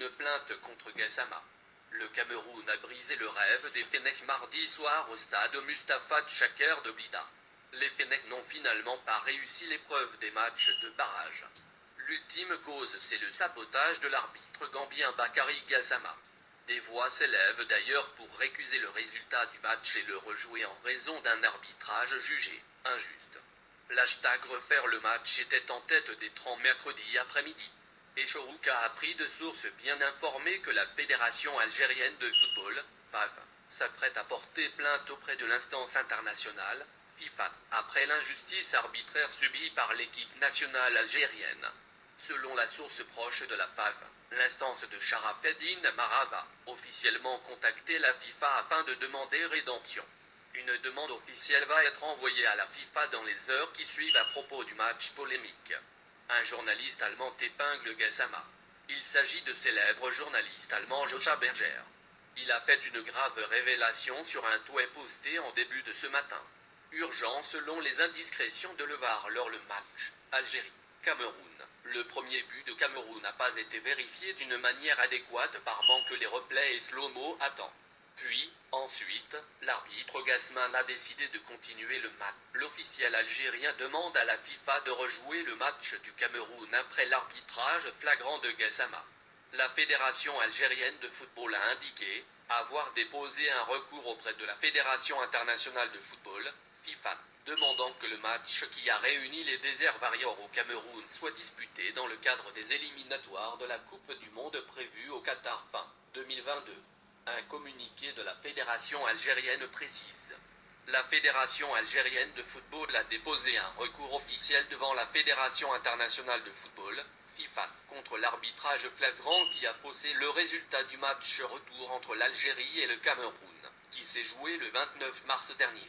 une plainte contre Gassama. Le Cameroun a brisé le rêve des Fennecs mardi soir au stade Mustapha Tchaker de Blida. Les Fennecs n'ont finalement pas réussi l'épreuve des matchs de barrage. L'ultime cause, c'est le sabotage de l'arbitre gambien Bakary Gassama. Des voix s'élèvent d'ailleurs pour récuser le résultat du match et le rejouer en raison d'un arbitrage jugé injuste. L'hashtag refaire le match était en tête des 30 mercredi après-midi. Et Chorouka a appris de sources bien informées que la Fédération algérienne de football, FAF, s'apprête à porter plainte auprès de l'instance internationale, FIFA, après l'injustice arbitraire subie par l'équipe nationale algérienne. Selon la source proche de la FAF, l'instance de Sharafeddine Marava, officiellement contacté la FIFA afin de demander rédemption. Une demande officielle va être envoyée à la FIFA dans les heures qui suivent à propos du match polémique. Un journaliste allemand épingle Gassama. Il s'agit de célèbre journaliste allemand Joshua Berger. Il a fait une grave révélation sur un tweet posté en début de ce matin. Urgent selon les indiscrétions de Levar lors le match Algérie-Cameroun. Le premier but de Cameroun n'a pas été vérifié d'une manière adéquate par manque les replays et slow-mo à temps. Puis, ensuite, l'arbitre Gassman a décidé de continuer le match. L'officiel algérien demande à la FIFA de rejouer le match du Cameroun après l'arbitrage flagrant de Gassama. La Fédération algérienne de football a indiqué avoir déposé un recours auprès de la Fédération internationale de football, FIFA, demandant que le match qui a réuni les Desert Warriors au Cameroun soit disputé dans le cadre des éliminatoires de la Coupe du Monde prévue au Qatar fin 2022. Un communiqué de la Fédération algérienne précise. La Fédération algérienne de football a déposé un recours officiel devant la Fédération internationale de football, FIFA, contre l'arbitrage flagrant qui a faussé le résultat du match retour entre l'Algérie et le Cameroun, qui s'est joué le 29 mars dernier.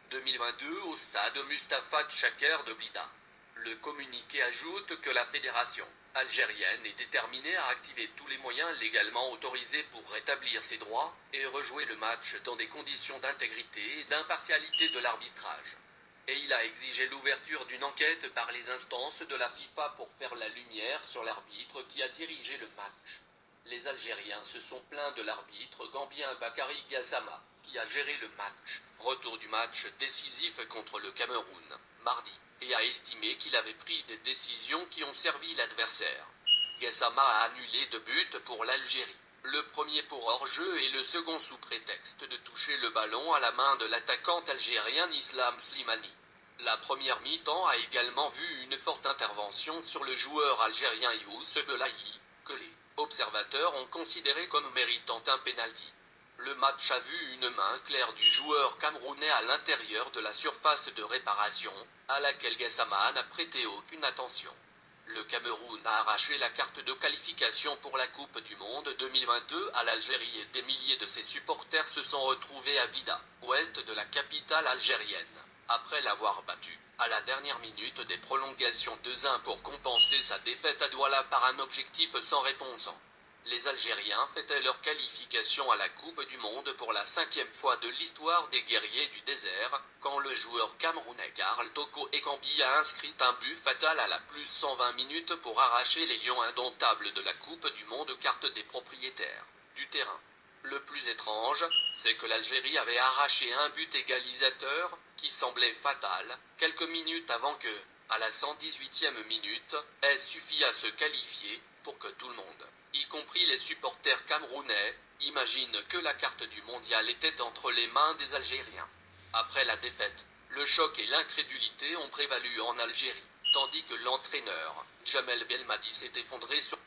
2022 au stade Mustapha Tchaker de Blida. Le communiqué ajoute que la fédération algérienne est déterminée à activer tous les moyens légalement autorisés pour rétablir ses droits et rejouer le match dans des conditions d'intégrité et d'impartialité de l'arbitrage. Et il a exigé l'ouverture d'une enquête par les instances de la FIFA pour faire la lumière sur l'arbitre qui a dirigé le match. Les Algériens se sont plaints de l'arbitre gambien Bakary Gassama, qui a géré le match, retour du match décisif contre le Cameroun, mardi, et a estimé qu'il avait pris des décisions qui ont servi l'adversaire. Gassama a annulé 2 buts pour l'Algérie, le premier pour hors-jeu et le second sous prétexte de toucher le ballon à la main de l'attaquant algérien Islam Slimani. La première mi-temps a également vu une forte intervention sur le joueur algérien Youssef Belahi, que les observateurs ont considéré comme méritant un pénalty. Le match a vu une main claire du joueur camerounais à l'intérieur de la surface de réparation, à laquelle Gassama n'a prêté aucune attention. Le Cameroun a arraché la carte de qualification pour la Coupe du Monde 2022 à l'Algérie et des milliers de ses supporters se sont retrouvés à Blida, ouest de la capitale algérienne, après l'avoir battu, à la dernière minute des prolongations 2-1 pour compenser sa défaite à Douala par un objectif sans réponse. Les Algériens fêtaient leur qualification à la Coupe du Monde pour la 5e fois de l'histoire des guerriers du désert, quand le joueur camerounais Karl Toko Ekambi a inscrit un but fatal à la plus 120 minutes pour arracher les lions indomptables de la Coupe du Monde carte des propriétaires du terrain. Le plus étrange, c'est que l'Algérie avait arraché un but égalisateur, qui semblait fatal, quelques minutes avant que, à la 118e minute, ait suffi à se qualifier, pour que tout le monde, y compris les supporters camerounais, imagine que la carte du mondial était entre les mains des Algériens. Après la défaite, le choc et l'incrédulité ont prévalu en Algérie, tandis que l'entraîneur, Jamel Belmadi s'est effondré sur